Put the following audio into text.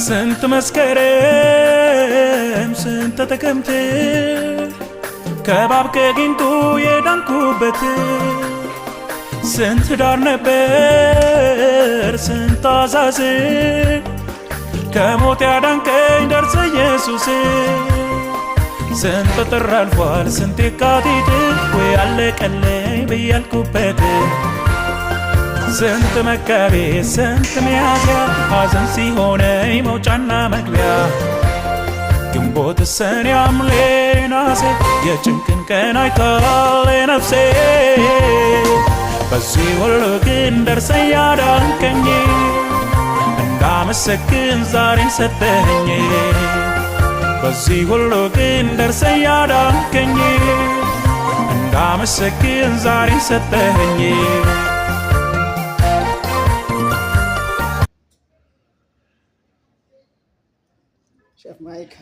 ስንት መስከረም ስንት ጥቅምት ከባብ ከጊንጡ የዳንኩበት ስንት ዳር ነበር ስንት አዛዝ ከሞት ያዳንከኝ ደርሰ ኢየሱስ ስንት ጥር አልፏል ስንት የካቲት ወይ አለቀለኝ ብያልኩበት ስንት መጋቢት ስንት ሚያዝያ ሐዘን ሲሆነኝ መውጫና መግቢያ ግንቦት ሰኔ ሐምሌ ነሐሴ የጭንቅን ቀን አይታል ነፍሴ በዚህ ሁሉ ግን ደርሰህ ያዳንከኝ እንዳመሰግን ዛሬን ሰጠኸኝ በዚህ ሁሉ ግን ደርሰህ ያዳንከኝ እንዳመሰግን ዛሬን ሰጠኸኝ Chef Mike.